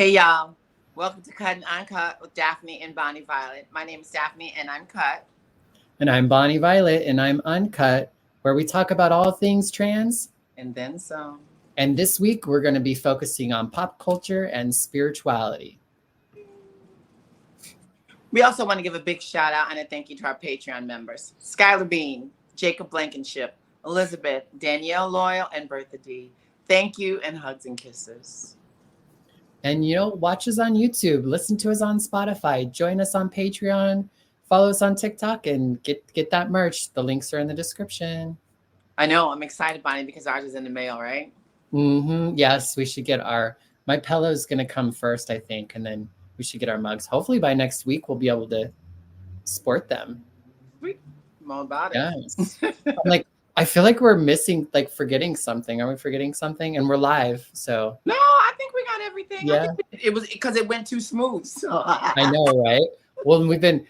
Hey y'all, welcome to Cut and Uncut with Daphne and Bonnie Violet. My name is Daphne and I'm cut. And I'm Bonnie Violet and I'm Uncut, where we talk about all things trans. And then some. And this week we're going to be focusing on pop culture and spirituality. We also want to give a big shout out and a thank you to our Patreon members. Skylar Bean, Jacob Blankenship, Elizabeth, Danielle Loyal, and Bertha D. Thank you and hugs and kisses. And, watch us on YouTube, listen to us on Spotify, join us on Patreon, follow us on TikTok, and get that merch. The links are in the description. I know, I'm excited, Bonnie, because ours is in the mail, right? Mm-hmm. Yes, we should get my pillow's going to come first, I think, and then we should get our mugs. Hopefully by next week, we'll be able to sport them. Sweet. I'm all about it. Yes. I feel like we're forgetting something. Are we forgetting something? And we're live, so. No, I think we got everything. Yeah. It was because it went too smooth. So. I know, right? Well, we've been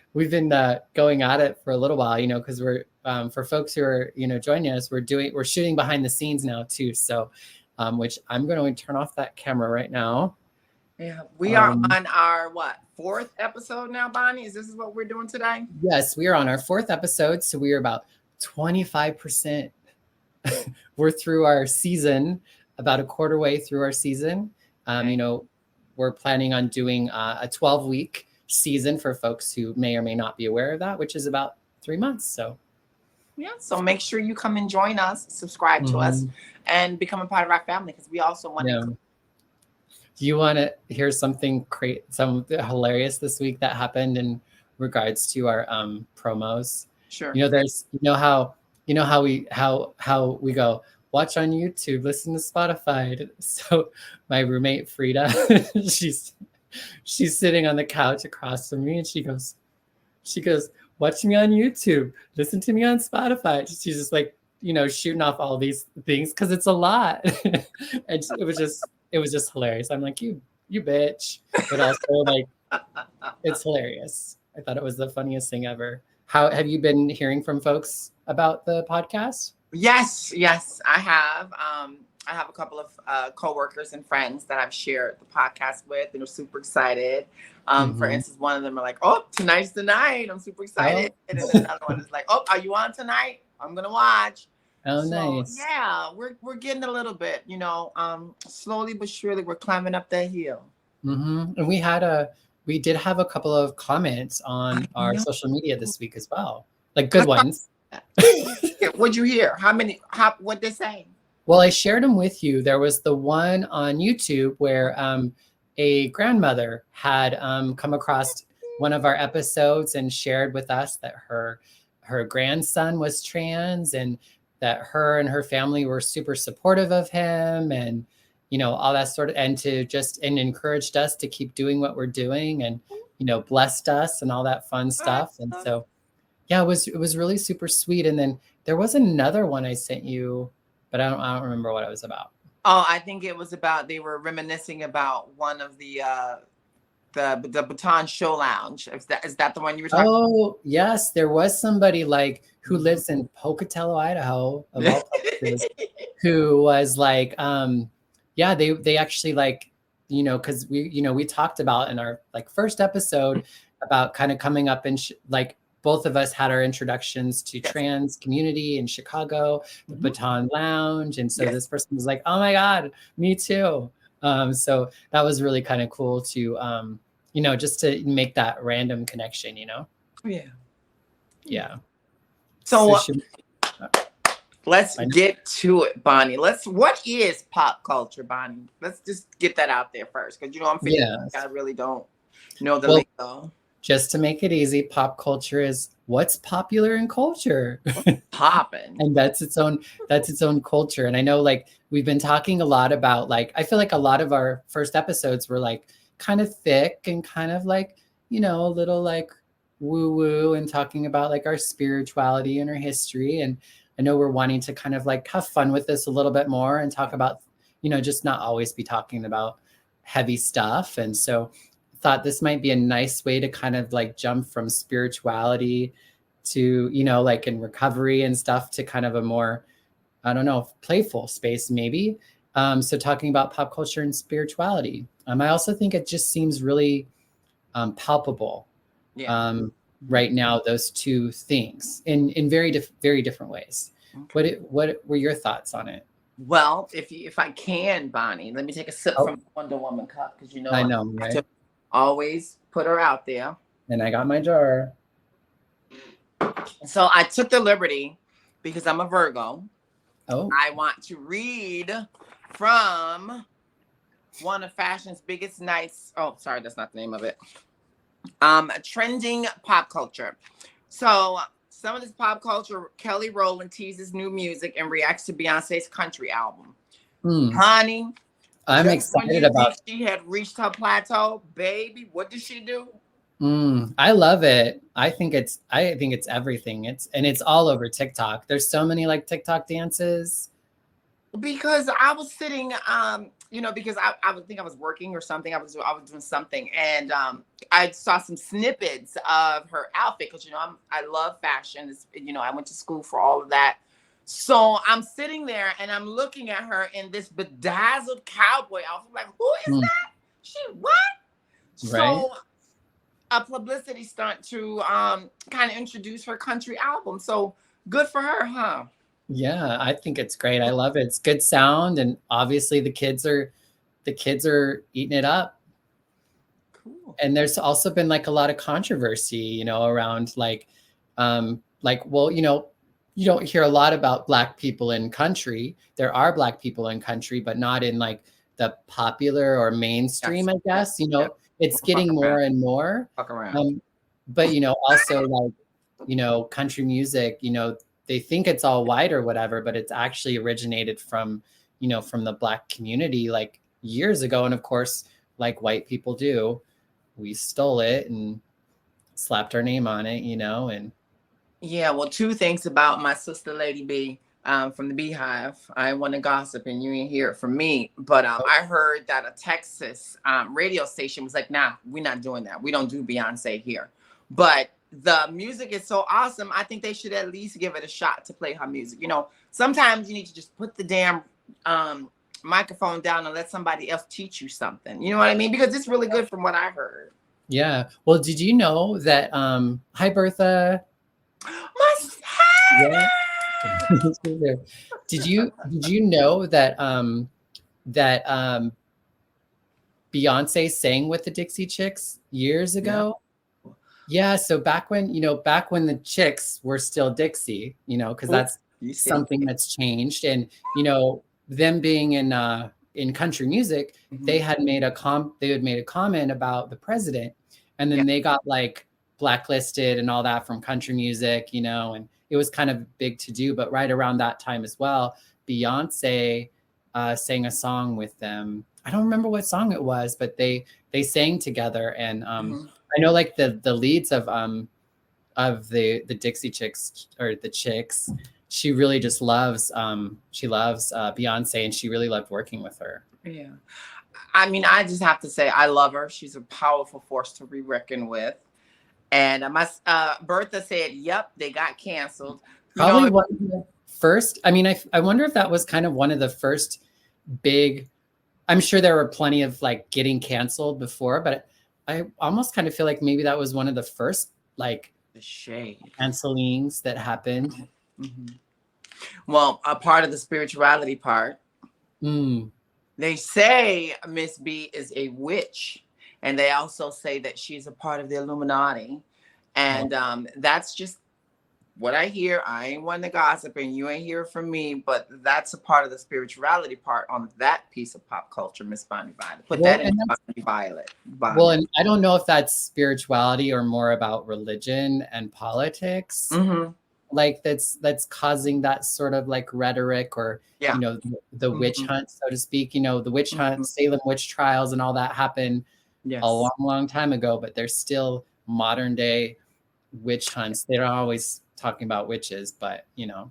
going at it for a little while, because we're for folks who are joining us, we're shooting behind the scenes now too. So, which I'm going to turn off that camera right now. Yeah, we are on our fourth episode now, Bonnie. Is this what we're doing today? Yes, we are on our fourth episode, so we are about 25%. We're through our season, about a quarter way through our season. We're planning on doing a 12-week season for folks who may or may not be aware of that, which is about 3 months. So make sure you come and join us, subscribe to us, and become a part of our family, because we also want to. Do you want to hear something hilarious this week that happened in regards to our promos? Sure. There's how we go, watch on YouTube, listen to Spotify. So my roommate Frida, she's sitting on the couch across from me, and she goes, watch me on YouTube, listen to me on Spotify. She's just shooting off all these things because it's a lot. And it was just hilarious. I'm like, you bitch, but also it's hilarious. I thought it was the funniest thing ever. How have you been hearing from folks about the podcast? Yes, I have. I have a couple of coworkers and friends that I've shared the podcast with, and are super excited. For instance, one of them are like, "Oh, tonight's the night! I'm super excited." And then another one is like, "Oh, are you on tonight? I'm gonna watch." Oh, nice. Yeah, we're getting a little bit, slowly but surely we're climbing up that hill. Mm-hmm. And we did have a couple of comments on our social media this week as well, good ones. What'd you hear? What'd they say? Well, I shared them with you. There was the one on YouTube where a grandmother had come across one of our episodes and shared with us that her grandson was trans, and that her and her family were super supportive of him, and all that sort of, and encouraged us to keep doing what we're doing, and blessed us and all that fun stuff. And so it was really super sweet. And then there was another one I sent you, but I don't remember what it was about. Oh, I think it was about, they were reminiscing about one of the Baton Show Lounge. Is that the one you were talking about? Oh, yes. There was somebody who lives in Pocatello, Idaho, of all places, who was they actually because we talked about in our first episode about kind of coming up and both of us had our introductions to trans community in Chicago, the Baton Lounge. And so this person was like, oh my God, me too. So that was really kind of cool to, just to make that random connection, Yeah. Yeah. So let's get to it, Bonnie. What is pop culture, Bonnie? Let's just get that out there first. Because, I'm feeling I really don't know the lingo. Just to make it easy, pop culture is what's popular in culture. Popping. And that's its own culture. And I know we've been talking a lot about I feel like a lot of our first episodes were kind of thick and kind of a little woo woo, and talking about our spirituality and our history. And I know we're wanting to kind of have fun with this a little bit more and talk about, just not always be talking about heavy stuff. And so thought this might be a nice way to kind of jump from spirituality to, in recovery and stuff, to kind of a more, I don't know, playful space maybe. So talking about pop culture and spirituality. I also think it just seems really palpable right now, those two things in very different ways. Okay. What were your thoughts on it? Well, if I can, Bonnie, let me take a sip Oh, from Wonder Woman cup, because I I know, have right? to always put her out there. And I got my jar. So I took the liberty, because I'm a Virgo. Oh, I want to read from one of fashion's biggest nights. Oh, sorry, that's not the name of it. Trending pop culture. So some of this pop culture, Kelly Rowland teases new music and reacts to Beyonce's country album. Honey, I'm just when excited you about. think she had reached her plateau, baby, what did she do? I love it. I think it's everything. It's all over TikTok. There's so many like TikTok dances. Because I was sitting, because I would think I was working or something. I was doing something, and I saw some snippets of her outfit, because I love fashion. I went to school for all of that. So I'm sitting there and I'm looking at her in this bedazzled cowboy outfit. Like, who is that? She what? Right. So a publicity stunt to kind of introduce her country album. So good for her, huh? Yeah, I think it's great. I love it. It's good sound, and obviously the kids are eating it up. Cool. And there's also been like a lot of controversy, around well, you don't hear a lot about Black people in country. There are Black people in country, but not in like the popular or mainstream, I guess. It's getting more and more. Fuck around. But also like, country music, they think it's all white or whatever, but it's actually originated from the Black community like years ago. And of course, like white people do, we stole it and slapped our name on it, and Yeah, well, two things about my sister Lady B from the Beehive. I want to gossip and you ain't hear it from me, but I heard that a Texas radio station was like, nah, we're not doing that. We don't do Beyonce here. But the music is so awesome. I think they should at least give it a shot to play her music. Sometimes you need to just put the damn microphone down and let somebody else teach you something. You know what I mean? Because it's really good from what I heard. Yeah. Well, did you know that hi Bertha? Yeah. Did you know that Beyonce sang with the Dixie Chicks years ago? Yeah, so back when the Chicks were still Dixie, because that's something that's changed. And them being in country music, they had made a comment about the president, and then they got like blacklisted and all that from country music, and it was kind of big to do. But right around that time as well, Beyonce sang a song with them. I don't remember what song it was, but they sang together. And I know like the leads of the Dixie Chicks, or the Chicks, she really just loves Beyonce, and she really loved working with her. Yeah. I mean, I just have to say I love her. She's a powerful force to be reckoned with. And Bertha said, yep, they got canceled. Probably one of the first. I mean, I wonder if that was kind of one of the first big. I'm sure there were plenty of like getting canceled before, but I almost kind of feel like maybe that was one of the first like the shade cancelings that happened. Well, a part of the spirituality part. They say Miss B is a witch. And they also say that she's a part of the Illuminati. And that's just what I hear. I ain't one to gossip, and you ain't hear from me, but that's a part of the spirituality part on that piece of pop culture, Miss Bonnie Violet. Put that in Bonnie Violet. Well, and I don't know if that's spirituality or more about religion and politics. Like that's causing that sort of like rhetoric, or the witch hunt, so to speak. The witch hunt, Salem witch trials, and all that happened a long time ago, but there's still modern day witch hunts. They're not always talking about witches, but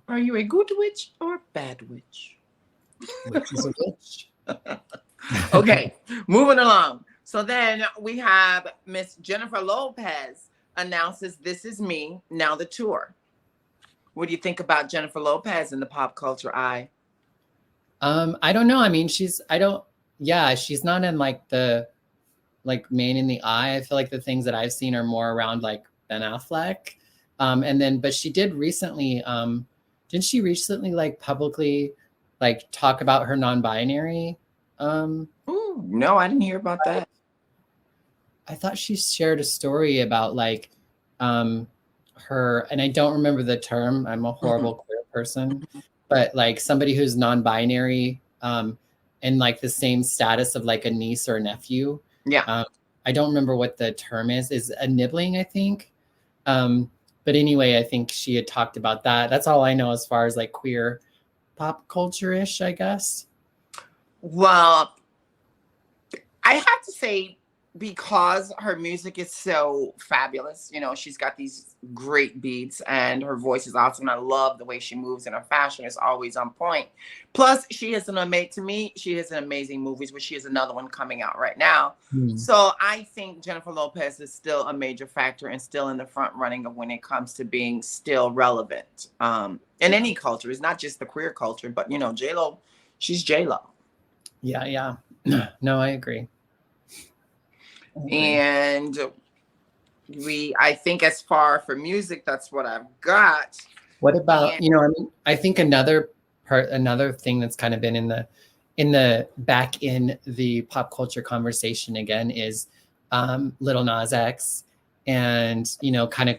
Are you a good witch or a bad witch? Witch is a witch. Okay, moving along. So then we have Miss Jennifer Lopez announces This Is Me, now the tour. What do you think about Jennifer Lopez in the pop culture eye? I don't know. I mean, she's not in like the like Main in the Eye. I feel like the things that I've seen are more around like Ben Affleck. And then, but she did recently, didn't she recently like publicly like talk about her non-binary? Ooh, no, I didn't hear about that. I thought she shared a story about like her, and I don't remember the term. I'm a horrible queer person, but like somebody who's non-binary in like the same status of like a niece or a nephew. Yeah. I don't remember what the term is a nibbling, I think. But anyway, I think she had talked about that. That's all I know as far as like queer pop culture-ish, I guess. Well, I have to say, because her music is so fabulous, you know, she's got these great beats and her voice is awesome. I love the way she moves and her fashion is always on point. Plus, she has an amazing movies, which she has another one coming out right now. So I think Jennifer Lopez is still a major factor and still in the front running of when it comes to being still relevant in any culture. It's not just the queer culture, but you know, J-Lo, she's J-Lo. Yeah. No, I agree. And I think as far for music, that's what I've got. What about, you know, I mean, I think another thing that's kind of been in the pop culture conversation again is Lil Nas X, and, you know, kind of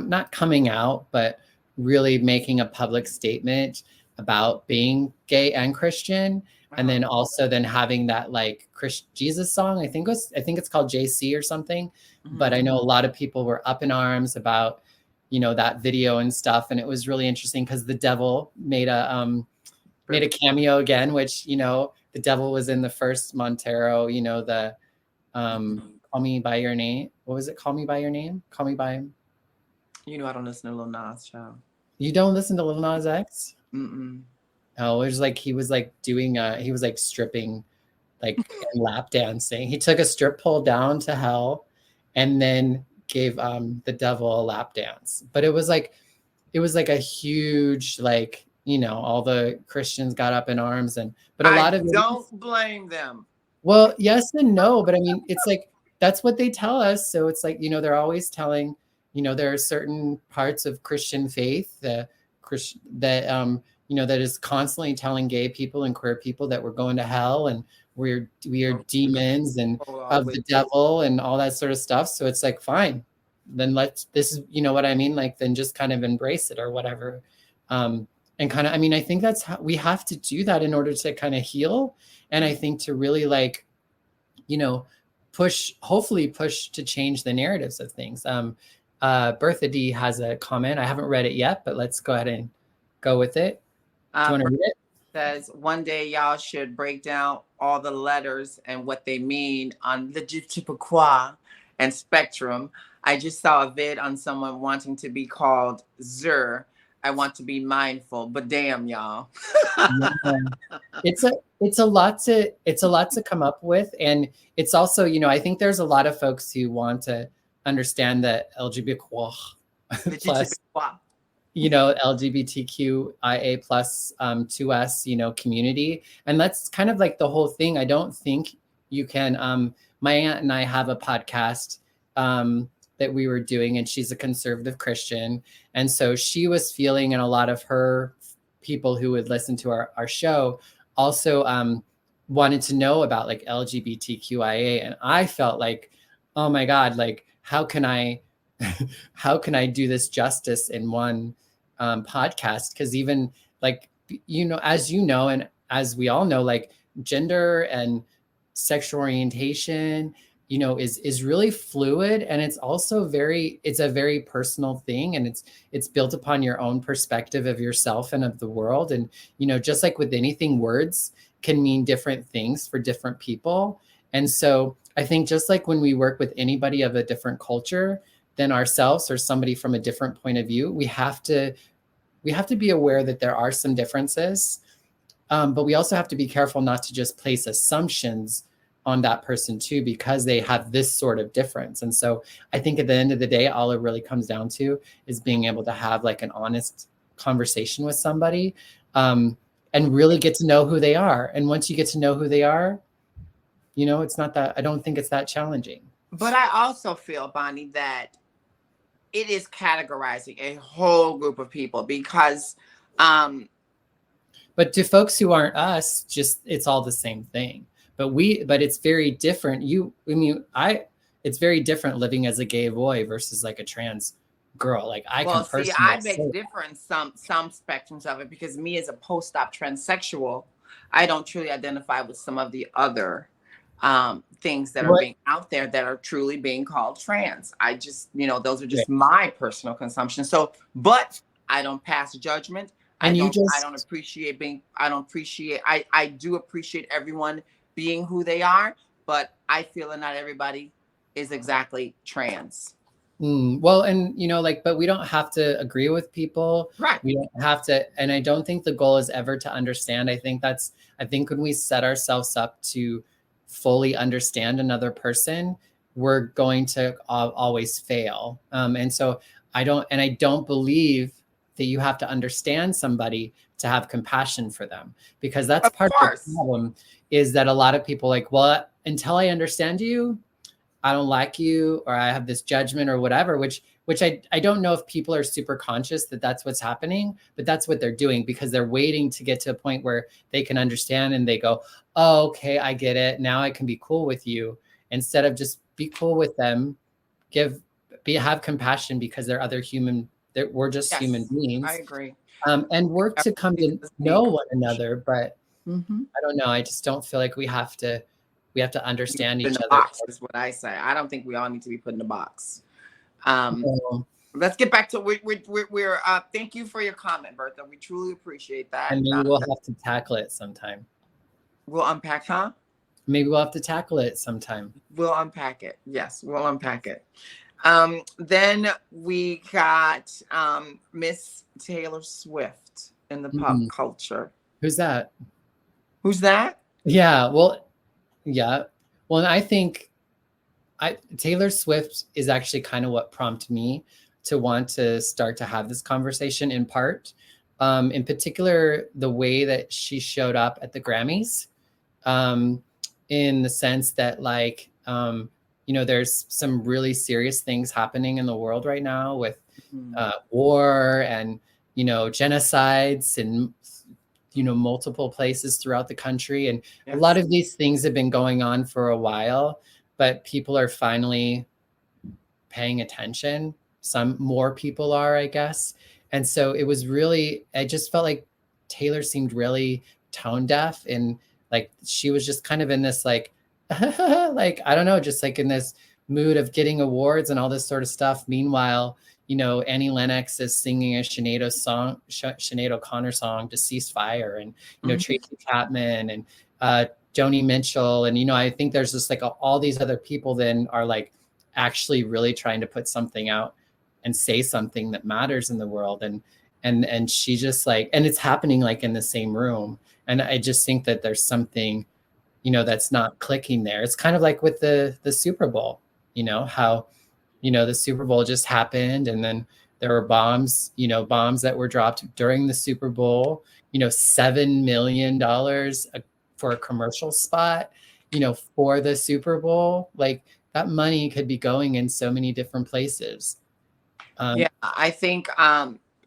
not coming out, but really making a public statement about being gay and Christian. And then also then having that like Jesus song, I think it's called JC or something. But I know a lot of people were up in arms about, you know, that video and stuff. And it was really interesting because the Devil made a cameo again, which, you know, the Devil was in the first Montero, you know, the Call Me By Your Name. What was it? Call Me By Your Name? Call Me By. You know, I don't listen to Lil Nas, child. You don't listen to Lil Nas X? Mm-mm. Oh, it was like he was like stripping, like and lap dancing. He took a strip pole down to hell, and then gave the Devil a lap dance. But it was like a huge, like, you know, all the Christians got up in arms, but a lot of don't blame them. Well, yes and no, but I mean, it's like that's what they tell us. So it's like, you know, they're always telling, you know, there are certain parts of Christian faith that you know, that is constantly telling gay people and queer people that we're going to hell and we are demons and of the devil and all that sort of stuff. So it's like, fine, then this is, you know what I mean? Like, then just kind of embrace it or whatever. And kind of, I mean, I think that's how we have to do that in order to kind of heal. And I think to really like, you know, hopefully push to change the narratives of things. Bertha D has a comment. I haven't read it yet, but let's go ahead and go with it. Do you want to read it? Says one day y'all should break down all the letters and what they mean on Legitimaquoi and Spectrum. I just saw a vid on someone wanting to be called Zer. I want to be mindful, but damn y'all. It's a lot to come up with, and it's also, you know, I think there's a lot of folks who want to understand that LGBTQ plus, you know, LGBTQIA plus 2S, you know, community. And that's kind of like the whole thing. I don't think you can, my aunt and I have a podcast that we were doing, and she's a conservative Christian. And so she was feeling, and a lot of her people who would listen to our show also wanted to know about like LGBTQIA. And I felt like, oh my God, like, how can I do this justice in one podcast? Because even like, you know, as you know, and as we all know, like gender and sexual orientation, you know, is really fluid, and it's also it's a very personal thing, and it's built upon your own perspective of yourself and of the world. And, you know, just like with anything, words can mean different things for different people. And so I think just like when we work with anybody of a different culture than ourselves or somebody from a different point of view, we have to be aware that there are some differences, but we also have to be careful not to just place assumptions on that person too, because they have this sort of difference. And so I think at the end of the day, all it really comes down to is being able to have like an honest conversation with somebody. and really get to know who they are. And once you get to know who they are, it's not that, I don't think it's that challenging. But I also feel, Bonnie, that it is categorizing a whole group of people because but to folks who aren't us, just it's all the same thing. But it's very different. It's very different living as a gay boy versus like a trans girl. Like I can see, personally I beg different some spectrums of it, because me as a post-op transsexual, I don't truly identify with some of the other things that are being out there that are truly being called trans. I just, those are just my personal consumption. So, but I don't pass judgment. I don't appreciate I do appreciate everyone being who they are, but I feel that not everybody is exactly trans. Well, and but we don't have to agree with people. Right. We don't have to, and I don't think the goal is ever to understand. I think when we set ourselves up to fully understand another person, we're going to always fail. And so I don't believe that you have to understand somebody to have compassion for them, because that's part of the problem, is that a lot of people like, well, until I understand you, I don't like you, or I have this judgment or whatever, which I don't know if people are super conscious that that's what's happening, but that's what they're doing, because they're waiting to get to a point where they can understand and they go, oh, okay, I get it. Now I can be cool with you, instead of just be cool with them, have compassion, because they're other human. We're just human beings. I agree. And work to come to know one another. But I don't know. I just don't feel like we have to understand each other. Box is what I say. I don't think we all need to be put in a box. Let's get back to we're thank you for your comment, Bertha. We truly appreciate that. And maybe we'll have to tackle it sometime. We'll unpack, huh? Maybe we'll have to tackle it sometime. We'll unpack it. Yes, we'll unpack it. Then we got Miss Taylor Swift in the pop culture. Who's that? Yeah. Well, I think Taylor Swift is actually kind of what prompted me to want to start to have this conversation, in part. In particular, the way that she showed up at the Grammys, in the sense that there's some really serious things happening in the world right now with war and, genocides and, multiple places throughout the country. And a lot of these things have been going on for a while, but people are finally paying attention. Some more people are, I guess. And so I just felt like Taylor seemed really tone deaf, and like she was just kind of in this like I don't know, just like in this mood of getting awards and all this sort of stuff. Meanwhile, Annie Lennox is singing a Sinead O'Connor song, Deceased Fire, and, Tracy Chapman and Joni Mitchell. And, I think there's just like all these other people then are like actually really trying to put something out and say something that matters in the world. And she just like, and it's happening like in the same room. And I just think that there's something, that's not clicking there. It's kind of like with the Super Bowl, how, the Super Bowl just happened, and then there were bombs that were dropped during the Super Bowl, $7 million for a commercial spot, for the Super Bowl. Like that money could be going in so many different places. I think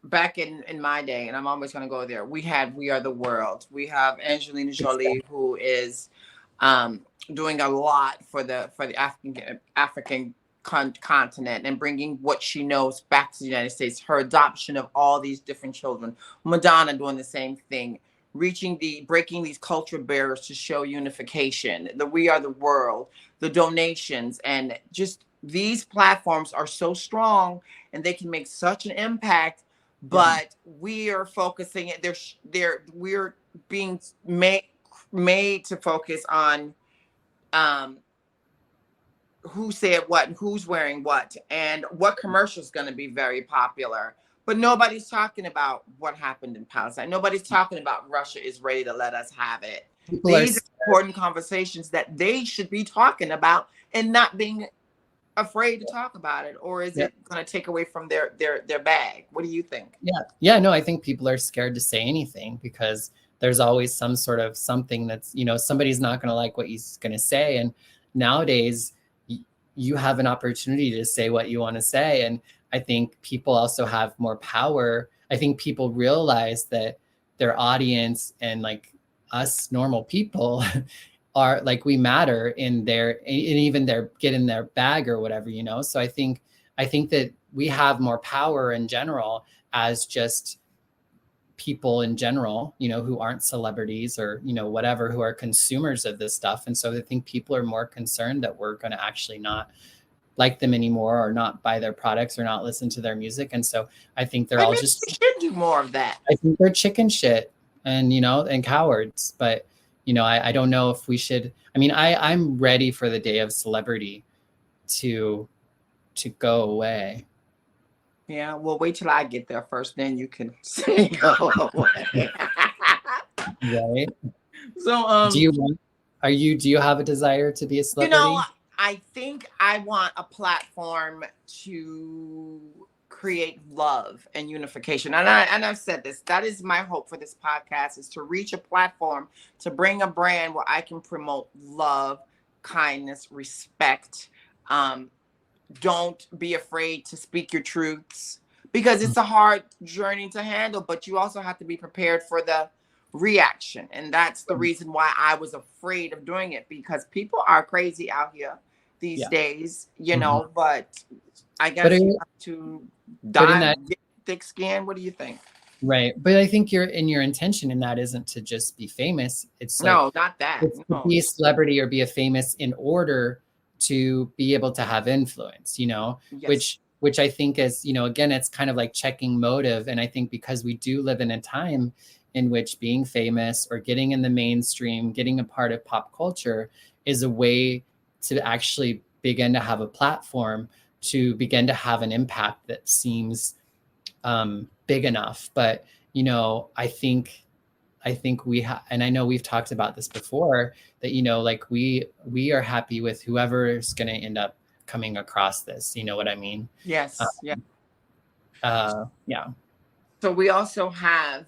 back in my day, and I'm always going to go there, we Are the World. We have Angelina Jolie, who is doing a lot for the African continent, and bringing what she knows back to the United States. Her adoption of all these different children. Madonna doing the same thing, breaking these cultural barriers to show unification. The We Are the World, the donations, and just these platforms are so strong and they can make such an impact. But we are focusing. We're being made to focus on who said what and who's wearing what and what commercial is going to be very popular. But nobody's talking about what happened in Palestine. Nobody's talking about Russia is ready to let us have it. These are important conversations that they should be talking about and not being afraid to talk about it. Or is it going to take away from their bag? What do you think? No, I think people are scared to say anything because there's always some sort of something that's, you know, somebody's not going to like what he's going to say. And nowadays you have an opportunity to say what you want to say. And I think people also have more power. I think people realize that their audience and like us normal people are like, we matter in their, and even their get in their bag or whatever, you know? So I think that we have more power in general as just people in general, you know, who aren't celebrities or, you know, whatever, who are consumers of this stuff. And so I think people are more concerned that we're going to actually not like them anymore, or not buy their products, or not listen to their music. And so I think they're all just, we should do more of that. I think they're chicken shit and, you know, and cowards. But, you know, I don't know if we should, I mean, I'm ready for the day of celebrity to go away. Yeah, well, wait till I get there first, then you can say go away. Right. So, do you have a desire to be a celebrity? You know, I think I want a platform to create love and unification. And I've said this, that is my hope for this podcast, is to reach a platform, to bring a brand where I can promote love, kindness, respect. Don't be afraid to speak your truths, because it's a hard journey to handle, but you also have to be prepared for the reaction. And that's the reason why I was afraid of doing it, because people are crazy out here these days, you know, but I guess you have to get thick skin. What do you think? Right. But I think your intention in that isn't to just be famous. It's like, no, not that. It's to be a celebrity or be a famous in order to be able to have influence, you know, which I think is, you know, again, it's kind of like checking motive. And I think because we do live in a time in which being famous or getting in the mainstream, getting a part of pop culture is a way to actually begin to have a platform, to begin to have an impact that seems big enough. But, you know, I think we have, and I know we've talked about this before, that, you know, like we are happy with whoever is going to end up coming across this. You know what I mean? Yes. Yeah. Yeah. So we also have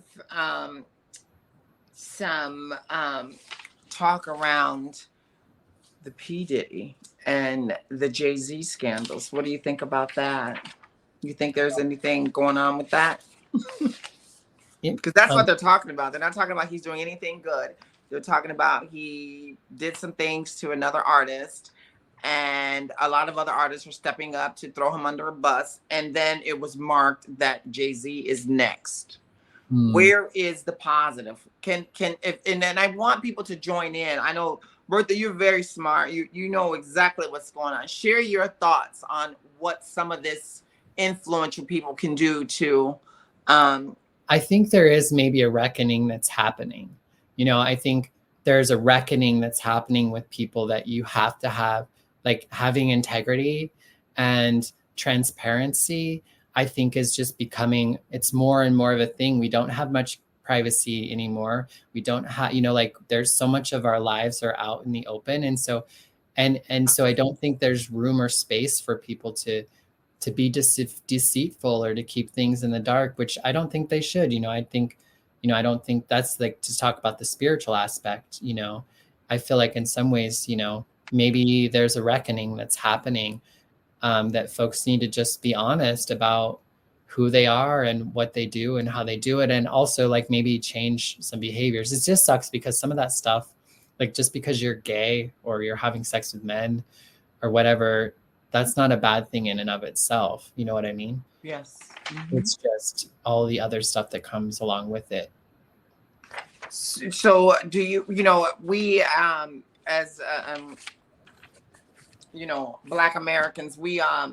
some talk around the P. Diddy and the Jay-Z scandals. What do you think about that? You think there's anything going on with that? Because that's what they're talking about. They're not talking about he's doing anything good. They're talking about he did some things to another artist, and a lot of other artists are stepping up to throw him under a bus. And then it was marked that Jay-Z is next. Where is the positive? And then I want people to join in. I know, Bertha, you're very smart. You know exactly what's going on. Share your thoughts on what some of this influential people can do to I think there is maybe a reckoning that's happening. You know, I think there's a reckoning that's happening with people, that you have to have, like, having integrity and transparency, I think is just becoming, it's more and more of a thing. We don't have much privacy anymore. We don't have, you know, like, there's so much of our lives are out in the open. And so, and so I don't think there's room or space for people to be deceitful or to keep things in the dark, which I don't think they should. You know, I think, you know, I don't think that's, like, to talk about the spiritual aspect. You know, I feel like in some ways, you know, maybe there's a reckoning that's happening, that folks need to just be honest about who they are and what they do and how they do it. And also, like, maybe change some behaviors. It just sucks because some of that stuff, like, just because you're gay or you're having sex with men or whatever, that's not a bad thing in and of itself. You know what I mean? Yes. It's just all the other stuff that comes along with it. So do you know, we, as, you know, Black Americans, we are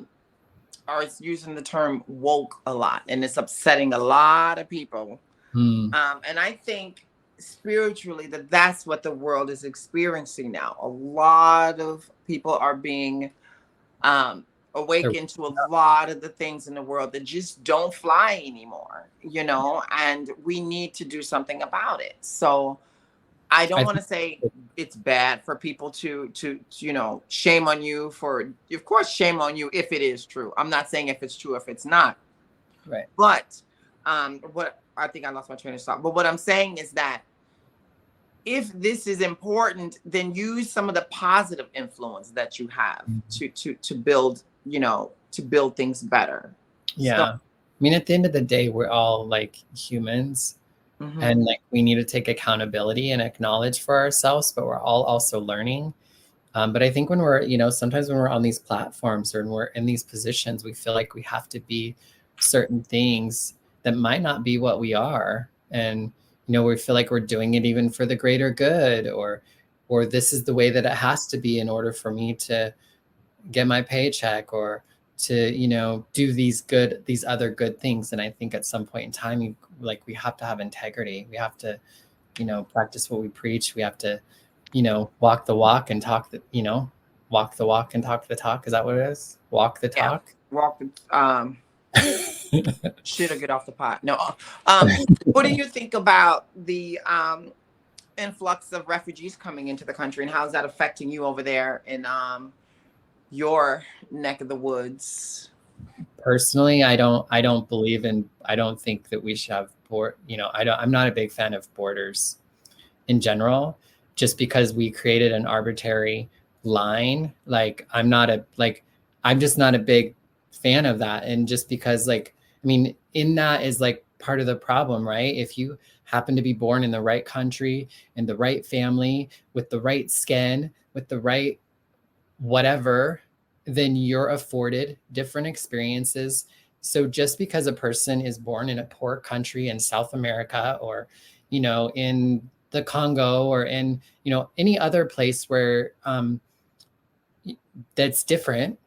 using the term woke a lot, and it's upsetting a lot of people. And I think spiritually that's what the world is experiencing now. A lot of people are being awakened to a lot of the things in the world that just don't fly anymore, you know, and we need to do something about it. So I don't want to say it's bad for people to, you know, shame on you for, of course, shame on you if it is true. I'm not saying if it's true, if it's not. Right. But what I think I lost my train of thought. But what I'm saying is that if this is important, then use some of the positive influence that you have to build, to build things better. Yeah. So, I mean, at the end of the day, we're all like humans, and like we need to take accountability and acknowledge for ourselves, but we're all also learning. But I think when we're, sometimes when we're on these platforms or when we're in these positions, we feel like we have to be certain things that might not be what we are. And, we feel like we're doing it even for the greater good, or this is the way that it has to be in order for me to get my paycheck, or to, do these other good things. And I think at some point in time, we have to have integrity. We have to, practice what we preach. We have to, walk the walk and talk walk the walk and talk the talk. Is that what it is? Walk the yeah, talk. walk the shit or get off the pot. No. What do you think about the influx of refugees coming into the country, and how is that affecting you over there in your neck of the woods? Personally, I don't believe in, I don't think that we should have I'm not a big fan of borders in general, just because we created an arbitrary line. I'm just not a big fan of that. And just because in that is part of the problem, right? If you happen to be born in the right country, in the right family, with the right skin, with the right whatever, then you're afforded different experiences. So just because a person is born in a poor country in South America, or, in the Congo, or in, any other place where that's different,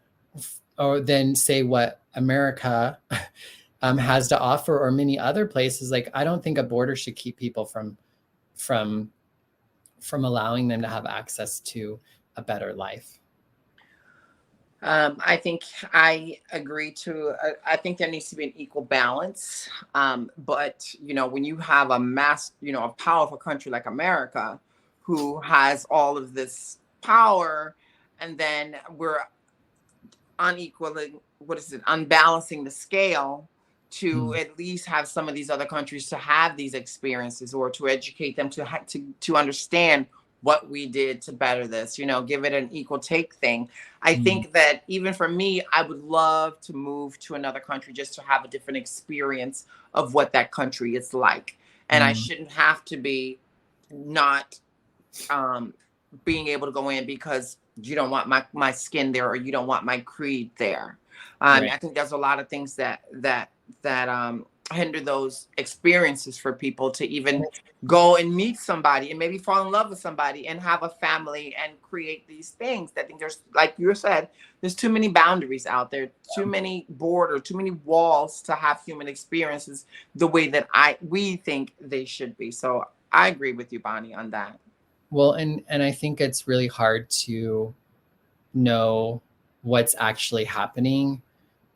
or than say what America has to offer, or many other places, I don't think a border should keep people from allowing them to have access to a better life. I think I agree to. I think there needs to be an equal balance. But when you have a powerful country like America, who has all of this power, and then we're unequally, unbalancing the scale to at least have some of these other countries to have these experiences, or to educate them to understand what we did to better this, give it an equal take thing. I think that even for me, I would love to move to another country just to have a different experience of what that country is like. And I shouldn't have to be not being able to go in because you don't want my skin there, or you don't want my creed there. Right. I think there's a lot of things that hinder those experiences for people to even go and meet somebody and maybe fall in love with somebody and have a family and create these things. I think there's, like you said, there's too many boundaries out there, too many too many walls to have human experiences the way that we think they should be. So I agree with you, Bonnie, on that. Well, and I think it's really hard to know what's actually happening.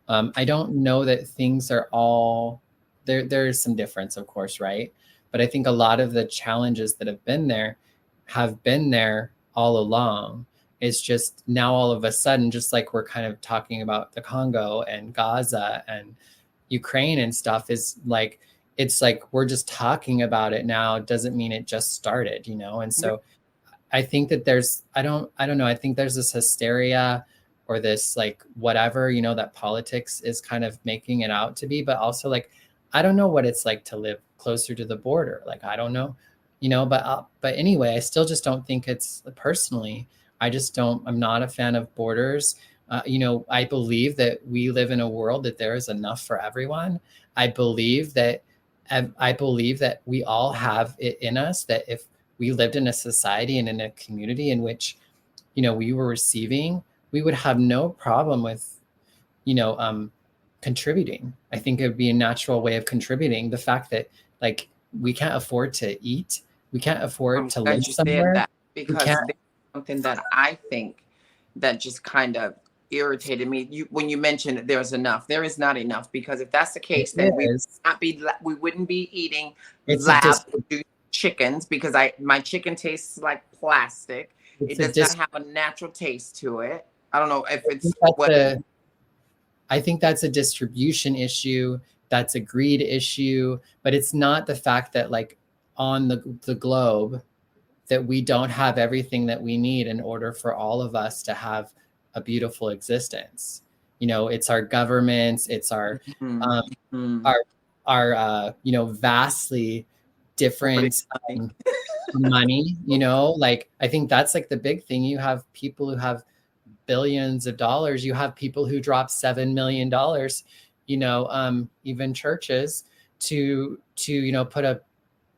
I don't know that things are all there. There's some difference, of course, right? But I think a lot of the challenges that have been there all along. It's just now all of a sudden, just like we're kind of talking about the Congo and Gaza and Ukraine and stuff, it's like we're just talking about it now. It doesn't mean it just started, And so I think that I don't know. I think there's this hysteria, or this whatever, that politics is kind of making it out to be, but also I don't know what it's like to live closer to the border. I don't know, but anyway, I still just don't think it's, personally, I'm not a fan of borders. I believe that we live in a world that there is enough for everyone. I believe that we all have it in us, that if we lived in a society and in a community in which, we were receiving, we would have no problem with, contributing. I think it would be a natural way of contributing. The fact that we can't afford to eat, we can't afford to live somewhere. That, because there's something that I think that just kind of irritated me. When you mentioned that there's enough, there is not enough, because if that's the case, then we wouldn't be eating lab chickens, because my chicken tastes like plastic. It does not have a natural taste to it. I don't know if it's I think that's a distribution issue. That's a greed issue, but it's not the fact that on the globe, that we don't have everything that we need in order for all of us to have a beautiful existence. You know, it's our governments, it's our you know, vastly different money, you know, like I think that's like the big thing. You have people who have billions of dollars, you have people who drop $7 million, you know, even churches to you know, put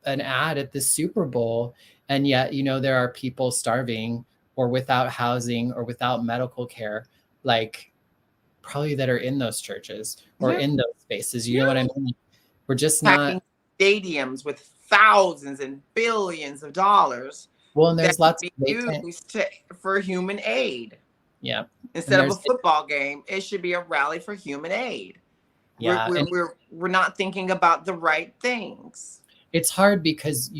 an ad at the Super Bowl, and yet, you know, there are people starving or without housing or without medical care, like probably that are in those churches or in those spaces. You know what I mean? We're just packing not stadiums with thousands and billions of dollars. well, and That there's could lots be of vacant. used for human aid. Yeah. And Instead of a there's football game, it should be a rally for human aid. yeah, and We're not thinking about the right things. it's hard because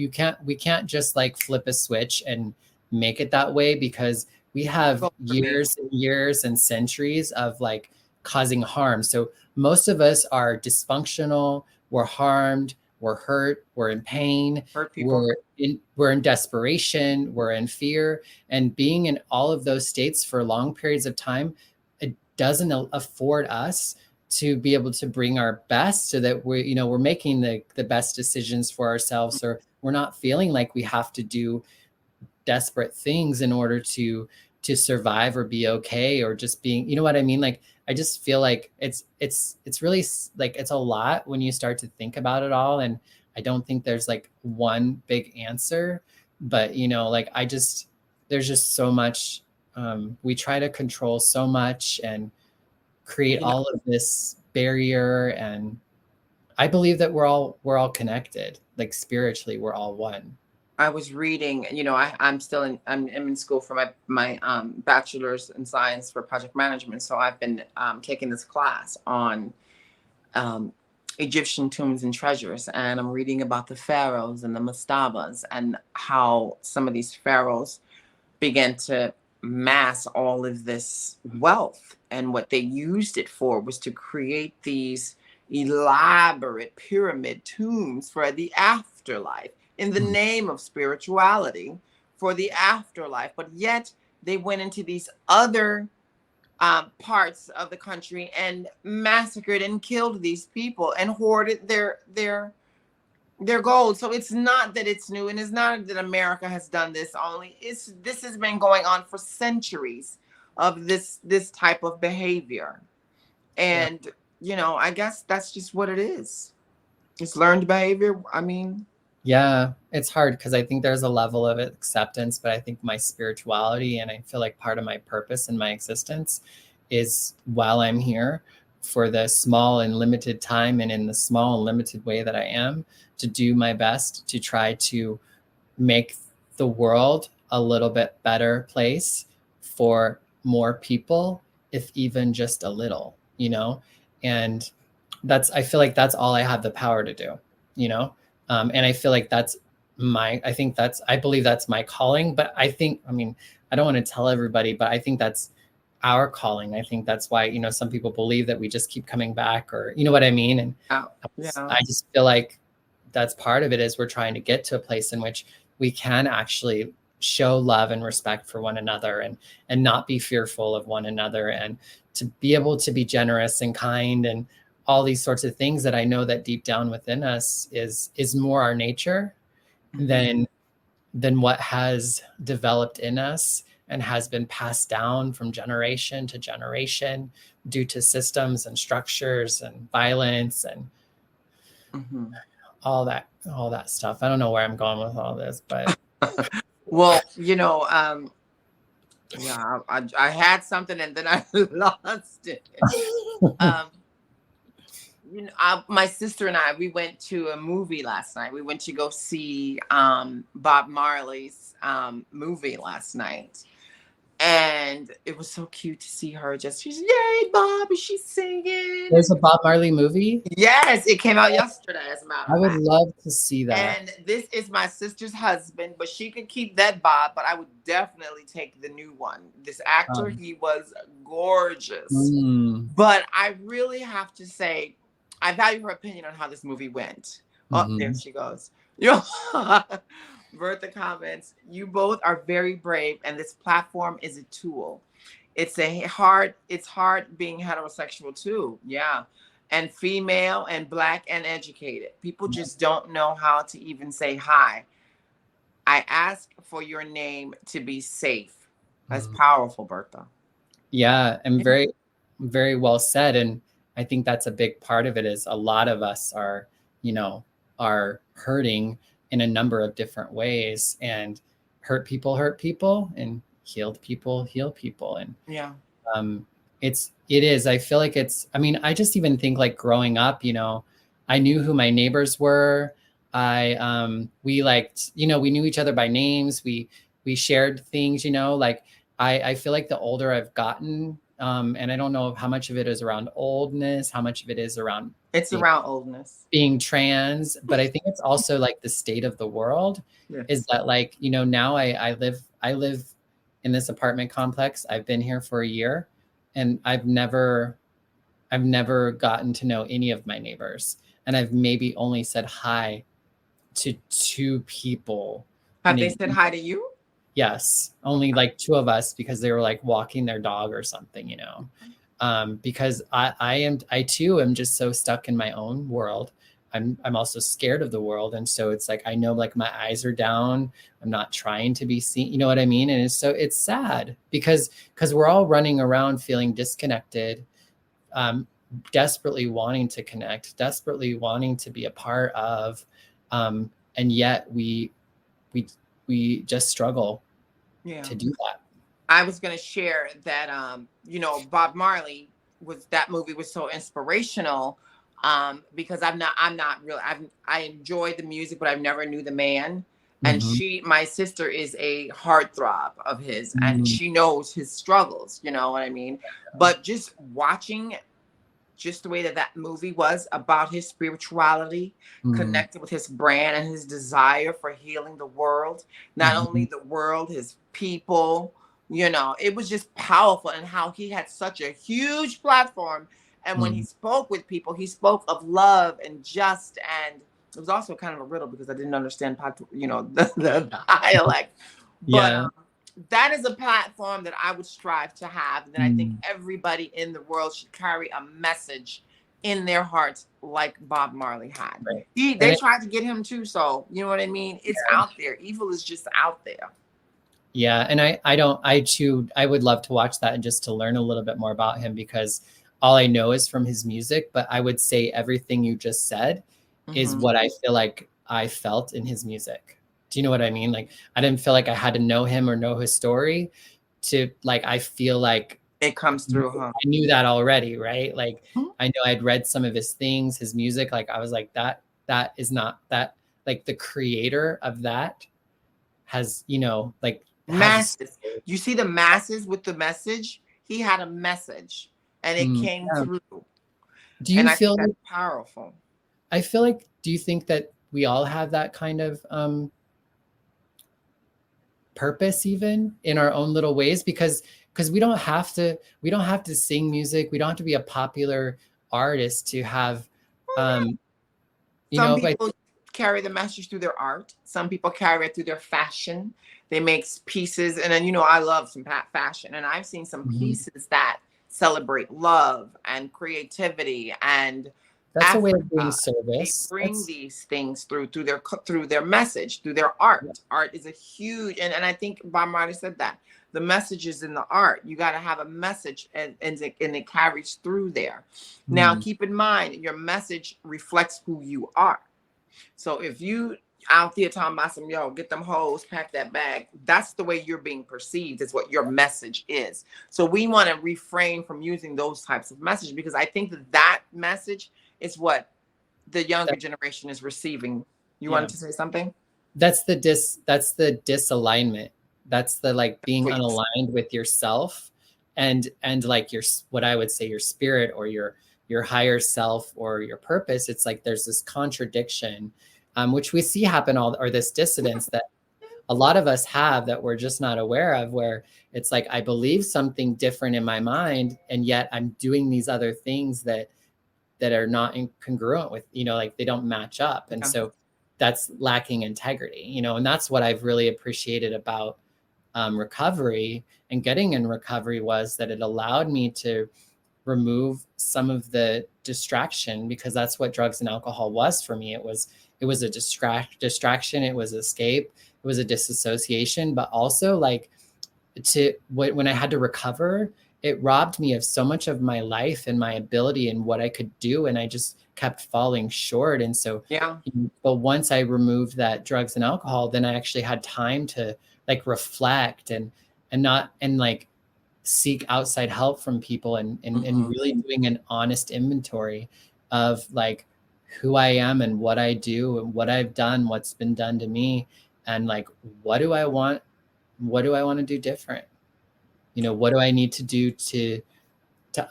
we can't just like flip a switch and make it that way, because we have Vote for me. years and years and centuries of like causing harm. So most of us are dysfunctional, we're harmed, we're hurt, we're in pain, Hurt people. we're in desperation, we're in fear, and being in all of those states for long periods of time, it doesn't afford us to be able to bring our best, so that we're, you know, we're making the best decisions for ourselves, or we're not feeling like we have to do desperate things in order to survive or be okay, or just being, you know what I mean? Like, I just feel like it's really like, it's a lot when you start to think about it all. And I don't think there's like one big answer, but you know, like there's just so much, we try to control so much and create You know, all of this barrier. And I believe that we're all connected, like spiritually we're all one. I was reading, you know, I'm in school for my bachelor's in science for project management. So I've been taking this class on um, Egyptian tombs and treasures, and I'm reading about the pharaohs and the mastabas and how some of these pharaohs began to mass all of this wealth, and what they used it for was to create these elaborate pyramid tombs for the afterlife in the Mm. name of spirituality for the afterlife. But yet they went into these other parts of the country and massacred and killed these people and hoarded their gold. So it's not that it's new, and it's not that America has done this only. This has been going on for centuries of this type of behavior. Yeah. And you know, I guess that's just what it is. It's learned behavior. I mean, Yeah, it's hard because I think there's a level of acceptance, but I think my spirituality and I feel like part of my purpose in my existence is, while I'm here for the small and limited time and in the small and limited way that I am, to do my best to try to make the world a little bit better place for more people, if even just a little, you know? And I feel like that's all I have the power to do, you know? And I feel like I believe that's my calling. But I think, I mean, I don't want to tell everybody, but I think that's our calling. I think that's why, you know, some people believe that we just keep coming back, or, you know what I mean? And yeah. I just feel like that's part of it, is we're trying to get to a place in which we can actually show love and respect for one another, and not be fearful of one another, and to be able to be generous and kind and all these sorts of things that I know that deep down within us is more our nature than what has developed in us and has been passed down from generation to generation due to systems and structures and violence and all that stuff. I don't know where I'm going with all this, but Well, you know, yeah, I had something and then I lost it. You know, my sister and I, we went to a movie last night. We went to go see Bob Marley's movie last night. And it was so cute to see her she's, yay, Bob, and she's singing. There's a Bob Marley movie? Yes, it came out yesterday, as a matter I of would fact. love to see that. And this is my sister's husband, but she could keep that Bob, but I would definitely take the new one. This actor, he was gorgeous. But I really have to say, I value her opinion on how this movie went. Oh, there she goes. You know, Bertha comments, you both are very brave, and this platform is a tool. It's hard being heterosexual too. Yeah. And female and black and educated. People just don't know how to even say hi. I ask for your name to be safe. That's powerful, Bertha. Yeah, and very well said. And I think that's a big part of it is a lot of us are, are hurting in a number of different ways, and hurt people, and healed people heal people. And Yeah. I feel like I just even think like growing up, I knew who my neighbors were. We liked, we knew each other by names. We shared things, like I feel like the older I've gotten, and I don't know how much of it is around oldness, how much of it is around around oldness, being trans, but I think it's also like the state of the world. Yes. Is that like, now I live in this apartment complex. I've been here for a year, and I've never gotten to know any of my neighbors, and I've maybe only said hi to 2 people. Have they said hi to you? Yes, only like 2 of us, because they were like walking their dog or something, because I too am just so stuck in my own world. I'm also scared of the world, and so it's like I know like my eyes are down. I'm not trying to be seen, you know what I mean? And it's sad because we're all running around feeling disconnected, desperately wanting to connect, desperately wanting to be a part of, and yet we just struggle to do that. I was going to share that, Bob Marley that movie was so inspirational, because I enjoy the music, but I've never knew the man. And my sister is a heartthrob of his, and she knows his struggles, you know what I mean? But just watching just the way that movie was about his spirituality, connected with his brand and his desire for healing the world, not only the world, his people, it was just powerful. And how he had such a huge platform. And when he spoke with people, he spoke of love and just, and it was also kind of a riddle because I didn't understand, the dialect. Yeah. But that is a platform that I would strive to have. And I think everybody in the world should carry a message in their hearts like Bob Marley had. Right. They tried to get him too. So, you know what I mean? It's out there. Evil is just out there. Yeah. And I would love to watch that and just to learn a little bit more about him, because all I know is from his music. But I would say everything you just said is what I feel like I felt in his music. Do you know what I mean? Like, I didn't feel like I had to know him or know his story to, like, I feel like it comes through. Huh? I knew that already, right? Like, I know I'd read some of his things, his music. Like, I was like, that is not that, like, the creator of that has, like masses. You see the masses with the message. He had a message, and it came through. Do you feel that's powerful? I feel like, do you think that we all have that kind of purpose even in our own little ways? Because we don't have to sing music. We don't have to be a popular artist to have, some people carry the message through their art. Some people carry it through their fashion. They make pieces. And then, I love some fashion, and I've seen some pieces that celebrate love and creativity, and that's Africa. A way of doing service. They bring these things through their message, through their art. Yeah. Art is a huge, and I think Bob Marley said that the message is in the art. You got to have a message, and it carries through there. Now, keep in mind, your message reflects who you are. So if you out there talking about some, get them hoes, pack that bag, that's the way you're being perceived, is what your message is. So we want to refrain from using those types of messages, because I think that message is what the younger generation is receiving. You wanted to say something? That's the disalignment. That's the, like, being unaligned with yourself and like what I would say your spirit or your higher self or your purpose. It's like there's this contradiction, which we see happen or this dissonance that a lot of us have that we're just not aware of, where it's like, I believe something different in my mind, and yet I'm doing these other things that are not congruent with, like they don't match up. And so that's lacking integrity, you know. And that's what I've really appreciated about recovery and getting in recovery, was that it allowed me to remove some of the distraction, because that's what drugs and alcohol was for me. It was a distraction, it was escape, it was a disassociation, but also like when I had to recover, it robbed me of so much of my life and my ability and what I could do, and I just kept falling short. And so Yeah. but once I removed that drugs and alcohol, then I actually had time to like reflect and not and like seek outside help from people, and really doing an honest inventory of like who I am and what I do and what I've done, what's been done to me, and like what do I want to do different? You know, what do I need to do to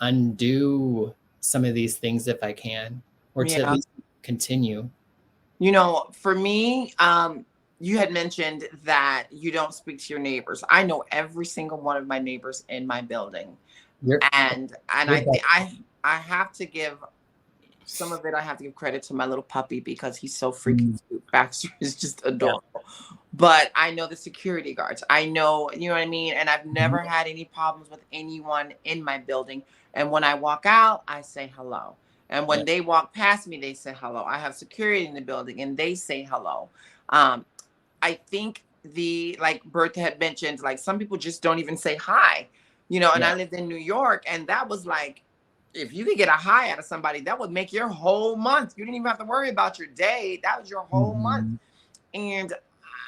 undo some of these things if I can, or to at least continue? You know, for me, you had mentioned that you don't speak to your neighbors. I know every single one of my neighbors in my building, and I have to give some of it. I have to give credit to my little puppy, because he's so freaking cute. Baxter is just adorable. Yeah. But I know the security guards. I know, you know what I mean? And I've never had any problems with anyone in my building. And when I walk out, I say hello. And when they walk past me, they say hello. I have security in the building and they say hello. I think like Bertha had mentioned, like some people just don't even say hi, you know, and I lived in New York, and that was like, if you could get a hi out of somebody, that would make your whole month. You didn't even have to worry about your day. That was your whole month. And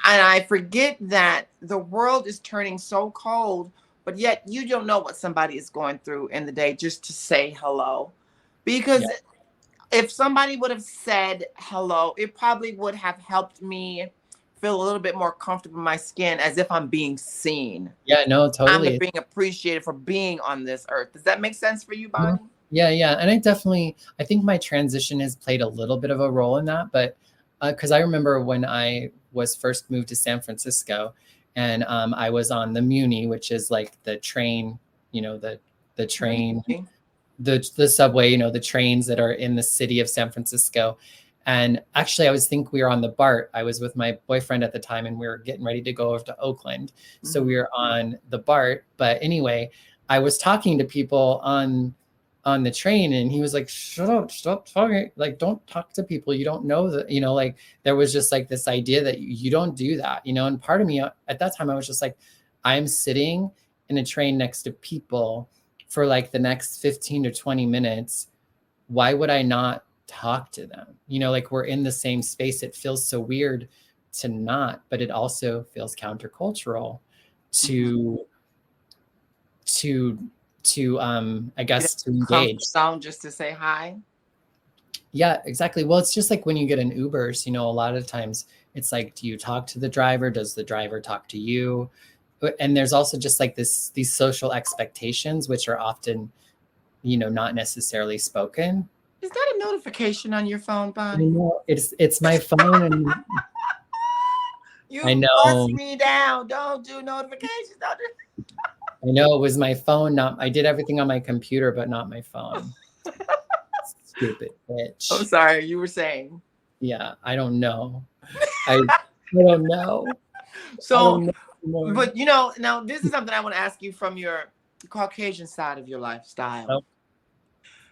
I forget that the world is turning so cold, but yet you don't know what somebody is going through in the day just to say hello. Because if somebody would have said hello, it probably would have helped me feel a little bit more comfortable in my skin, as if I'm being seen. Yeah, no, totally. I'm being appreciated for being on this earth. Does that make sense for you, Bonnie? Yeah. And I think my transition has played a little bit of a role in that, but because I remember when I was first moved to San Francisco, and I was on the Muni, which is like the train, you know, the train, the subway, you know, the trains that are in the city of San Francisco. And actually, we were on the BART. I was with my boyfriend at the time, and we were getting ready to go over to Oakland. So we were on the BART. But anyway, I was talking to people on the train, and he was like, shut up, stop talking. Like, don't talk to people. You don't know that, you know, like there was just like this idea that you don't do that, you know. And part of me at that time, I was just like, I'm sitting in a train next to people for like the next 15 to 20 minutes. Why would I not talk to them? You know, like we're in the same space. It feels so weird to not, but it also feels countercultural to I guess to engage. Sound just to say hi. Yeah, exactly. Well, it's just like when you get in Ubers, you know, a lot of times it's like, do you talk to the driver? Does the driver talk to you? And there's also just like these social expectations, which are often, you know, not necessarily spoken. Is that a notification on your phone, Bonnie? I know, it's my phone. And you bust me down. Don't do notifications. Don't do. I know, it was my phone. I did everything on my computer, but not my phone. Stupid bitch. I'm sorry, you were saying. Yeah, I don't know. I don't know. So, but you know, now this is something I want to ask you from your Caucasian side of your lifestyle. Oh,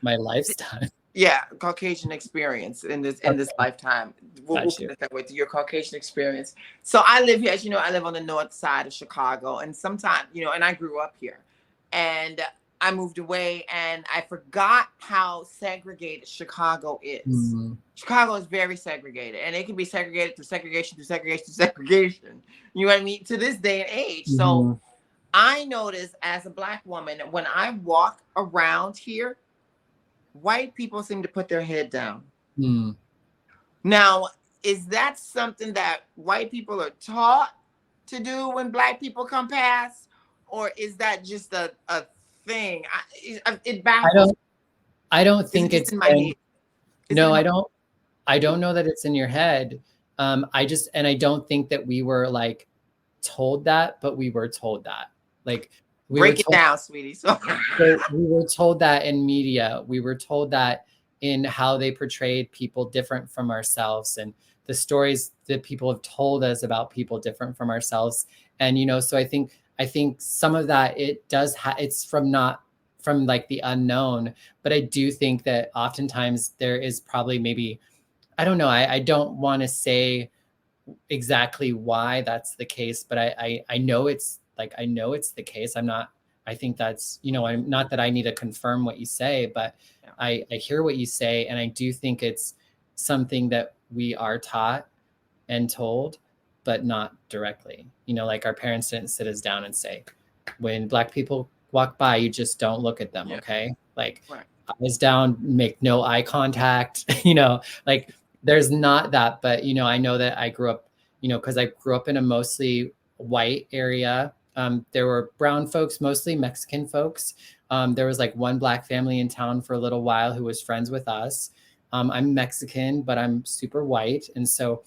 my lifestyle. Yeah, Caucasian experience in this lifetime. We'll put it that way, to your Caucasian experience. So I live here, as you know, I live on the north side of Chicago, and sometimes, you know, and I grew up here, and I moved away, and I forgot how segregated Chicago is. Mm-hmm. Chicago is very segregated, and it can be segregated to segregation to segregation to segregation. You know what I mean? To this day and age. Mm-hmm. So I notice as a Black woman, when I walk around here, white people seem to put their head down. Mm. Now, is that something that white people are taught to do when Black people come past? Or is that just a thing? It baffles. I don't think it's in my head. No, I don't know that it's in your head. I don't think that we were like told that, but we were told that. Like, break it down, sweetie. So we were told that in media. We were told that in how they portrayed people different from ourselves, and the stories that people have told us about people different from ourselves. And, so I think some of that, it does it's from not from like the unknown, but I do think that oftentimes there is probably maybe, I don't know, I don't want to say exactly why that's the case, but I know it's like, I know it's the case. I think that's, I'm not that I need to confirm what you say, but Yeah. I hear what you say. And I do think it's something that we are taught and told, but not directly. Like our parents didn't sit us down and say, when Black people walk by, you just don't look at them. Yeah. Okay. Like Right. eyes down, make no eye contact, like there's not that, but, I know that I grew up, cause I grew up in a mostly white area. There were brown folks, mostly Mexican folks. There was like one Black family in town for a little while who was friends with us. I'm Mexican, but I'm super white. And so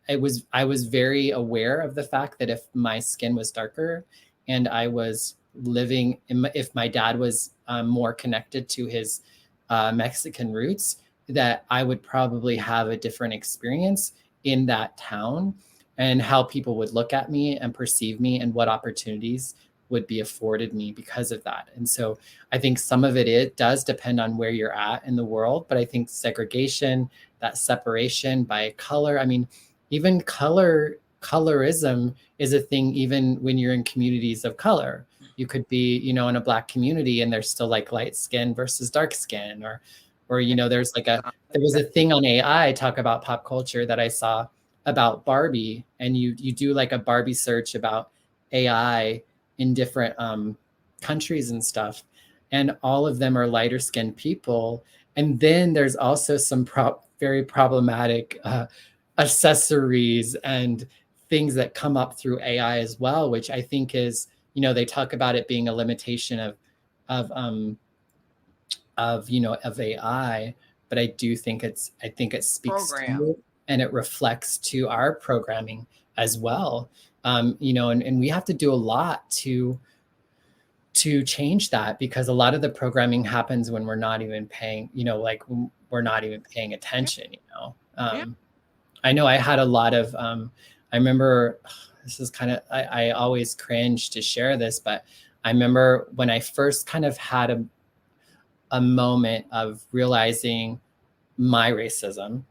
I was very aware of the fact that if my skin was darker and I was living if my dad was more connected to his Mexican roots, that I would probably have a different experience in that town, and how people would look at me and perceive me, and what opportunities would be afforded me because of that. And so I think some of it does depend on where you're at in the world, but I think segregation, that separation by color, I mean, even colorism is a thing even when you're in communities of color. You could be, in a Black community and there's still like light skin versus dark skin, or there's like there was a thing on AI, talk about pop culture, that I saw about Barbie, and you do like a Barbie search about AI in different countries and stuff, and all of them are lighter skinned people. And then there's also some very problematic accessories and things that come up through AI as well, which I think is, they talk about it being a limitation of AI, but I do think I think it speaks Program. to it, and it reflects to our programming as well. And we have to do a lot to change that, because a lot of the programming happens when we're not even paying, like when we're not even paying attention, Yeah. I know I had a lot of, I remember, this is kind of, I always cringe to share this, but I remember when I first kind of had a moment of realizing my racism.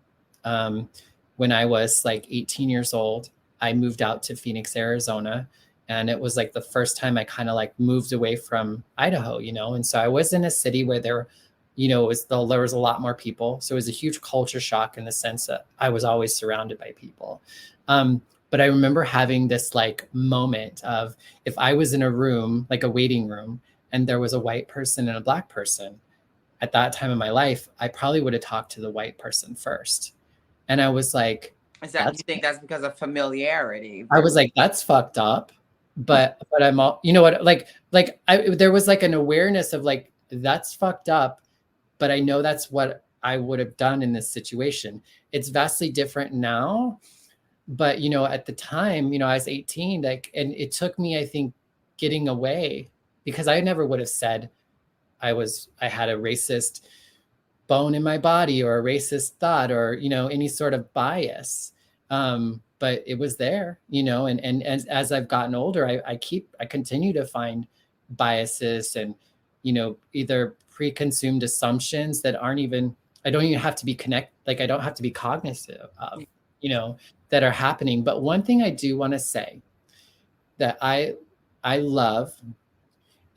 When I was like 18 years old, I moved out to Phoenix, Arizona. And it was like the first time I kind of like moved away from Idaho, And so I was in a city where there was a lot more people. So it was a huge culture shock in the sense that I was always surrounded by people. But I remember having this like moment of, if I was in a room, like a waiting room, and there was a white person and a Black person, at that time in my life, I probably would have talked to the white person first. And I was like, Is that, you think that's because of familiarity? I was like, that's fucked up. But I'm all, what, there was like an awareness of like, that's fucked up, but I know that's what I would have done in this situation. It's vastly different now. But, at the time, I was 18, like, and it took me, I think, getting away, because I never would have said I had a racist bone in my body, or a racist thought, or, any sort of bias. But it was there, and as I've gotten older, I continue to find biases and, either preconceived assumptions that aren't even, I don't even have to be I don't have to be cognizant of, that are happening. But one thing I do want to say that I love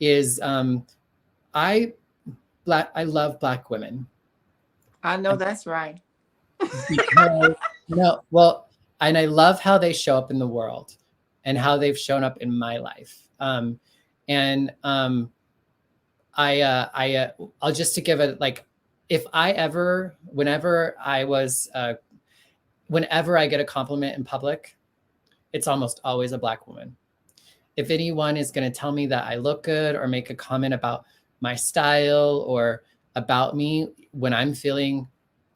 is, I love Black women. I know that's right. Because, well, and I love how they show up in the world, and how they've shown up in my life. I'll just to give it, like, if I ever, whenever I get a compliment in public, it's almost always a Black woman. If anyone is going to tell me that I look good, or make a comment about my style, or about me when I'm feeling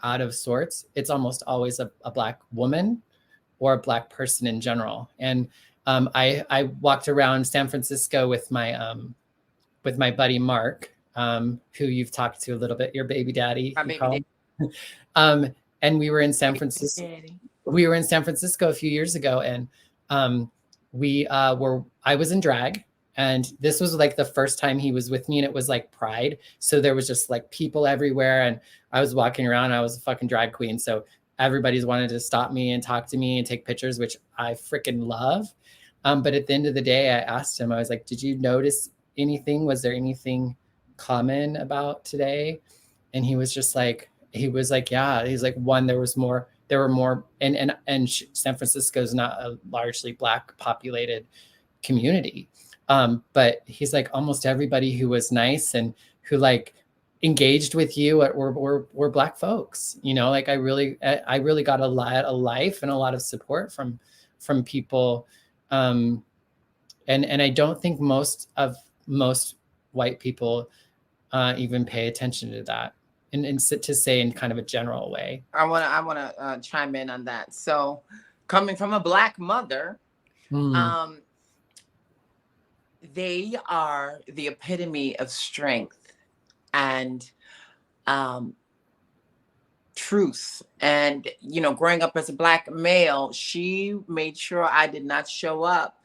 out of sorts, it's almost always a Black woman, or a Black person in general. And I walked around San Francisco with my buddy Mark, who you've talked to a little bit, your baby daddy. My You baby call daddy. him. And we were in San Francisco. we were in San Francisco a few years ago, and I was in drag, and this was like the first time he was with me, and it was like Pride. So there was just like people everywhere, and I was walking around, I was a fucking drag queen. So everybody's wanted to stop me and talk to me and take pictures, which I freaking love. But at the end of the day, I asked him, I was like, did you notice anything? Was there anything common about today? And he was like, yeah. He's like, one, there were more, and San Francisco is not a largely Black populated community. But he's like, almost everybody who was nice and who like engaged with you were Black folks, you know, like I really got a lot of life and a lot of support from people. And I don't think most white people even pay attention to that. And to say in kind of a general way. I want to chime in on that. So coming from a Black mother, they are the epitome of strength and truth. And, you know, growing up as a Black male, she made sure I did not show up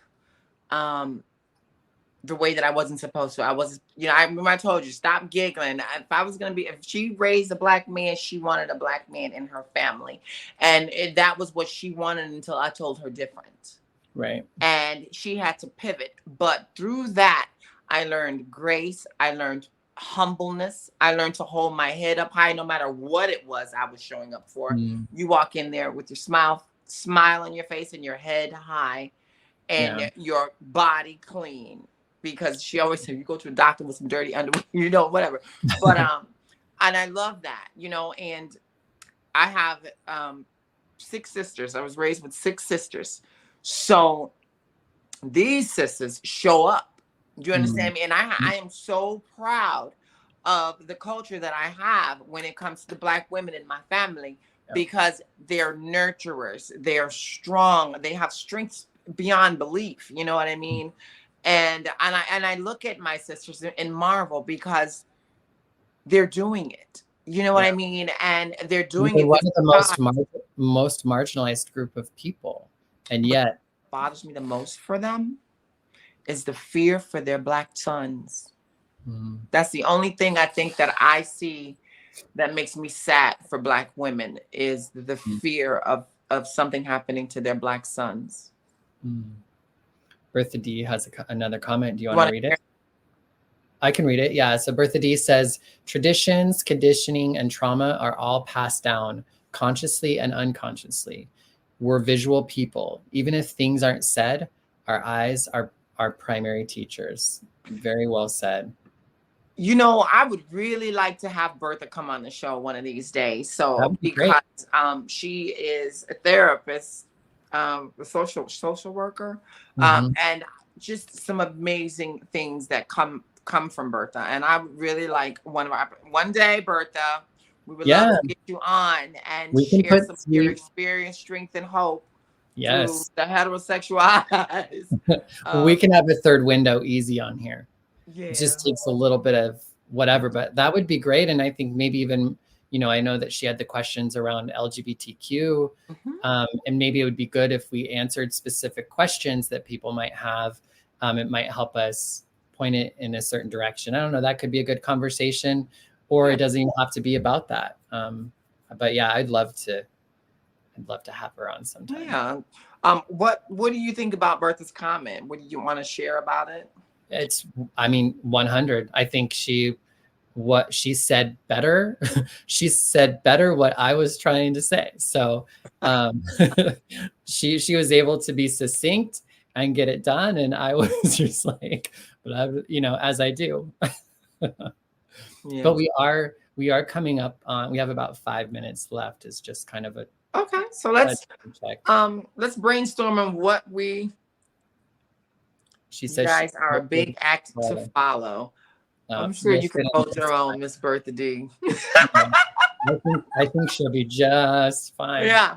the way that I wasn't supposed to. I was, you know, I remember I told you, stop giggling. If she raised a Black man, she wanted a Black man in her family. And that was what she wanted until I told her different. Right. And she had to pivot. But through that, I learned grace. I learned humbleness. I learned to hold my head up high no matter what it was I was showing up for. You walk in there with your smile on your face and your head high and your body clean. Because she always said, you go to a doctor with some dirty underwear, you know, whatever. But, and I love that, you know, and I have 6 sisters. I was raised with 6 sisters. So these sisters show up. Do you understand me? And I am so proud of the culture that I have when it comes to Black women in my family, because they're nurturers. They're strong. They have strengths beyond belief. You know what I mean? And I look at my sisters and marvel because they're doing it. You know what I mean? And they're doing it. One of the most marginalized group of people. And yet what bothers me the most for them is the fear for their Black sons. That's the only thing I think that I see that makes me sad for Black women is the fear of something happening to their Black sons. Bertha D has another comment. Do you want to read it? I can read it. Yeah. So Bertha D says, traditions, conditioning, and trauma are all passed down consciously and unconsciously. We're visual people. Even if things aren't said, our eyes are our primary teachers. Very well said. You know, I would really like to have Bertha come on the show one of these days. So because she is a therapist, a social worker, and just some amazing things that come from Bertha. And I would really like one day, Bertha, we would love to get you on and share some of your experience, strength, and hope. Yes, through the heterosexual eyes. We can have a third window easy on here. Yeah. It just takes a little bit of whatever, but that would be great. And I think maybe even, you know, I know that she had the questions around LGBTQ, and maybe it would be good if we answered specific questions that people might have. It might help us point it in a certain direction. I don't know, that could be a good conversation, or it doesn't even have to be about that. But yeah, I'd love to have her on sometime. Yeah. What do you think about Bertha's comment? What do you want to share about it? It's, I mean, 100. I think she said better. She said better what I was trying to say. So she was able to be succinct and get it done. And I was just like, but I, you know, as I do. But we are coming up on, we have about 5 minutes left. It's just kind of a, okay. So let's brainstorm on what she says guys are a big act to follow. I'm sure you can hold your own, Miss Bertha D. I think she'll be just fine. Yeah.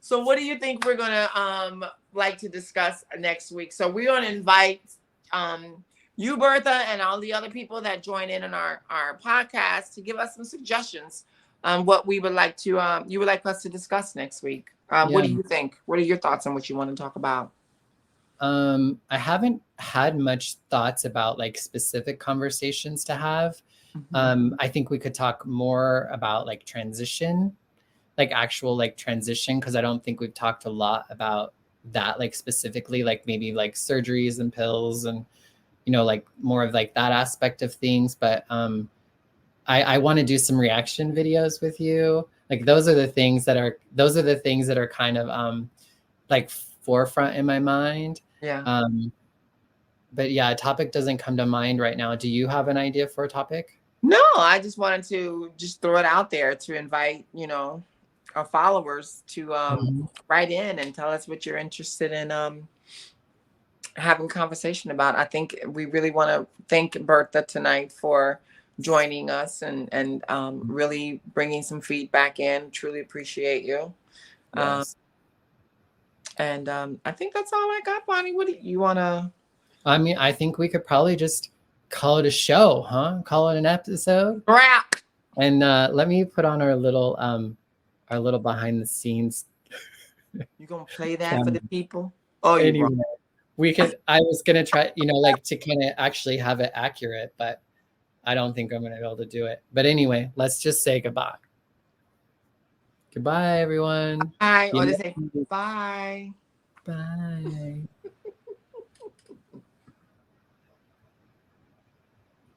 So what do you think we're gonna like to discuss next week? So we're gonna invite you, Bertha, and all the other people that join in on our podcast to give us some suggestions what we would like to you would like us to discuss next week. What Yeah. do you think? What are your thoughts on what you want to talk about? I haven't had much thoughts about like specific conversations to have. I think we could talk more about like transition, like actual like transition, because I don't think we've talked a lot about that, like specifically, like maybe like surgeries and pills and, you know, like more of like that aspect of things. But I want to do some reaction videos with you. Like those are the things that are kind of like forefront in my mind. Yeah. But yeah, a topic doesn't come to mind right now. Do you have an idea for a topic? No, I just wanted to just throw it out there to invite, you know, our followers to write in and tell us what you're interested in having conversation about. I think we really want to thank Bertha tonight for joining us and really bringing some feedback in. Truly appreciate you. Yes. And I think that's all I got, Bonnie. What do you want to? I mean, I think we could probably just call it a show, huh? Call it an episode. Wrap. And let me put on our little behind the scenes. You gonna play that for the people? Oh, anyway, you we could. I was gonna try, you know, like to kind of actually have it accurate, but I don't think I'm gonna be able to do it. But anyway, let's just say goodbye. Goodbye, everyone. Bye. Or they say bye. Bye.